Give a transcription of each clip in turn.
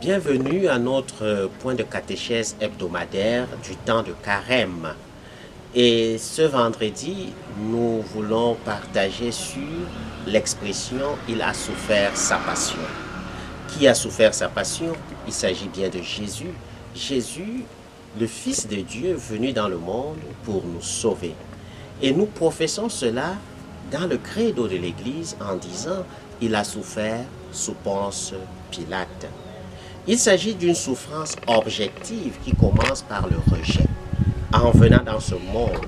Bienvenue à notre point de catéchèse hebdomadaire du temps de Carême. Et ce vendredi, nous voulons partager sur l'expression « Il a souffert sa passion ». Qui a souffert sa passion? Il s'agit bien de Jésus. Jésus, le Fils de Dieu venu dans le monde pour nous sauver. Et nous professons cela dans le credo de l'Église en disant « Il a souffert sous Ponce Pilate ». Il s'agit d'une souffrance objective qui commence par le rejet. En venant dans ce monde,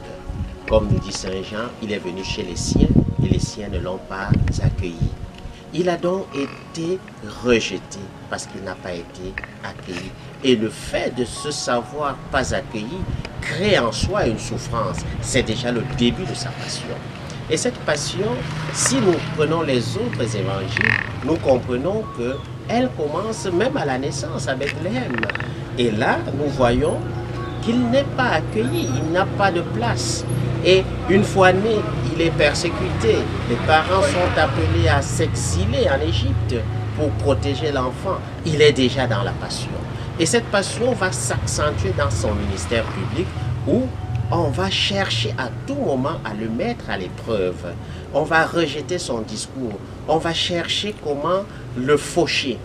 comme nous dit Saint Jean, il est venu chez les siens et les siens ne l'ont pas accueilli. Il a donc été rejeté parce qu'il n'a pas été accueilli. Et le fait de se savoir pas accueilli crée en soi une souffrance. C'est déjà le début de sa passion. Et cette passion, si nous prenons les autres évangiles, nous comprenons qu'elle commence même à la naissance à Bethléem. Et là, nous voyons qu'il n'est pas accueilli, il n'a pas de place. Et une fois né, il est persécuté. Les parents sont appelés à s'exiler en Égypte pour protéger l'enfant. Il est déjà dans la passion. Et cette passion va s'accentuer dans son ministère public où on va chercher à tout moment à le mettre à l'épreuve. On va rejeter son discours. On va chercher comment le faucher.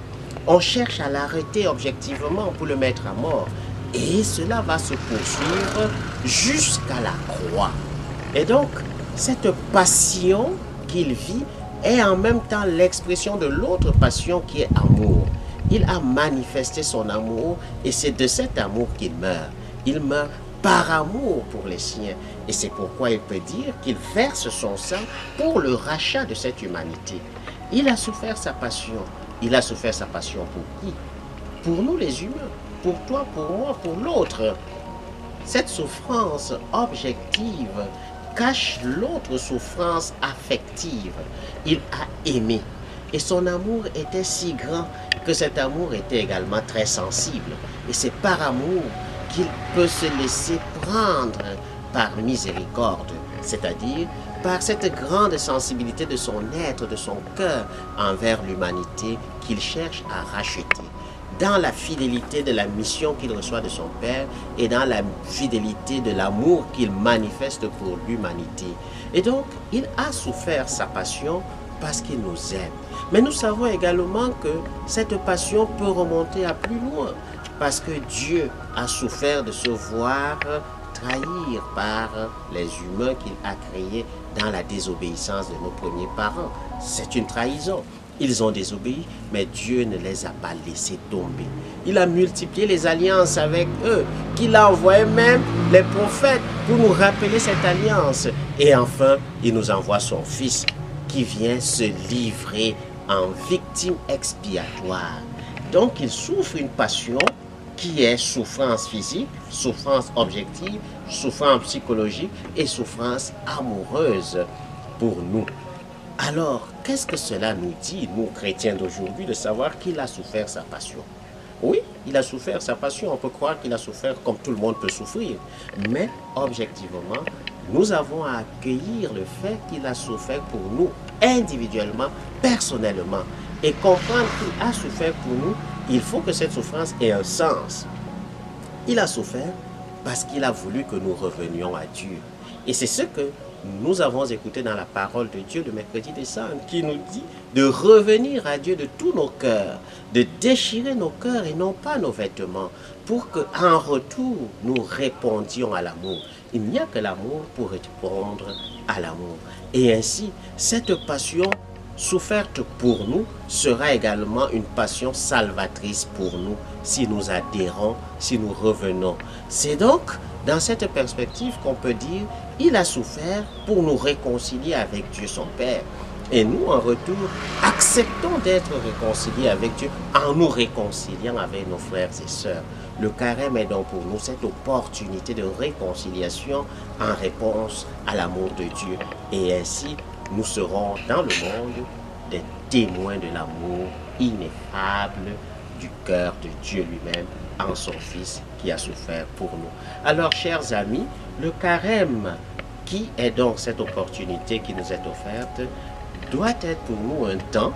On cherche à l'arrêter objectivement pour le mettre à mort. Et cela va se poursuivre jusqu'à la croix. Et donc, cette passion qu'il vit est en même temps l'expression de l'autre passion qui est amour. Il a manifesté son amour et c'est de cet amour qu'il meurt. Il meurt par amour pour les siens. Et c'est pourquoi il peut dire qu'il verse son sang pour le rachat de cette humanité. Il a souffert sa passion. Il a souffert sa passion pour qui? Pour nous les humains. Pour toi, pour moi, pour l'autre. Cette souffrance objective cache l'autre souffrance affective. Il a aimé. Et son amour était si grand que cet amour était également très sensible. Et c'est par amour qu'il peut se laisser prendre par miséricorde, c'est-à-dire par cette grande sensibilité de son être, de son cœur envers l'humanité qu'il cherche à racheter. Dans la fidélité de la mission qu'il reçoit de son Père et dans la fidélité de l'amour qu'il manifeste pour l'humanité. Et donc, il a souffert sa passion parce qu'il nous aime. Mais nous savons également que cette passion peut remonter à plus loin. Parce que Dieu a souffert de se voir trahir par les humains qu'il a créés dans la désobéissance de nos premiers parents. C'est une trahison. Ils ont désobéi, mais Dieu ne les a pas laissés tomber. Il a multiplié les alliances avec eux, qu'il a envoyé même les prophètes pour nous rappeler cette alliance. Et enfin, il nous envoie son Fils qui vient se livrer en victime expiatoire. Donc, il souffre une passion qui est souffrance physique, souffrance objective, souffrance psychologique et souffrance amoureuse pour nous. Alors, qu'est-ce que cela nous dit, nous chrétiens d'aujourd'hui, de savoir qu'il a souffert sa passion? Oui, il a souffert sa passion, on peut croire qu'il a souffert comme tout le monde peut souffrir. Mais, objectivement, nous avons à accueillir le fait qu'il a souffert pour nous, individuellement, personnellement. Et comprendre qu'il a souffert pour nous, il faut que cette souffrance ait un sens. Il a souffert parce qu'il a voulu que nous revenions à Dieu. Et c'est ce que nous avons écouté dans la parole de Dieu le mercredi des Cendres, qui nous dit de revenir à Dieu de tous nos cœurs, de déchirer nos cœurs et non pas nos vêtements, pour qu'en retour, nous répondions à l'amour. Il n'y a que l'amour pour répondre à l'amour. Et ainsi, cette passion soufferte pour nous sera également une passion salvatrice pour nous si nous adhérons, si nous revenons. C'est donc dans cette perspective qu'on peut dire il a souffert pour nous réconcilier avec Dieu son Père. Et nous, en retour, acceptons d'être réconciliés avec Dieu en nous réconciliant avec nos frères et sœurs. Le carême est donc pour nous cette opportunité de réconciliation en réponse à l'amour de Dieu. Et ainsi, nous serons dans le monde des témoins de l'amour ineffable du cœur de Dieu lui-même en son Fils qui a souffert pour nous. Alors, chers amis, le carême, qui est donc cette opportunité qui nous est offerte, doit être pour nous un temps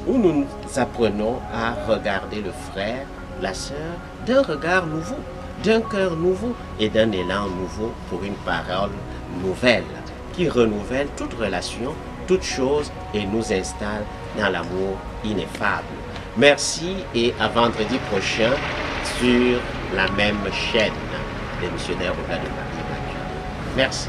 où nous apprenons à regarder le frère la sœur, d'un regard nouveau, d'un cœur nouveau et d'un élan nouveau pour une parole nouvelle qui renouvelle toute relation, toute chose et nous installe dans l'amour ineffable. Merci et à vendredi prochain sur la même chaîne des missionnaires au-delà de Marie Immaculée. Merci.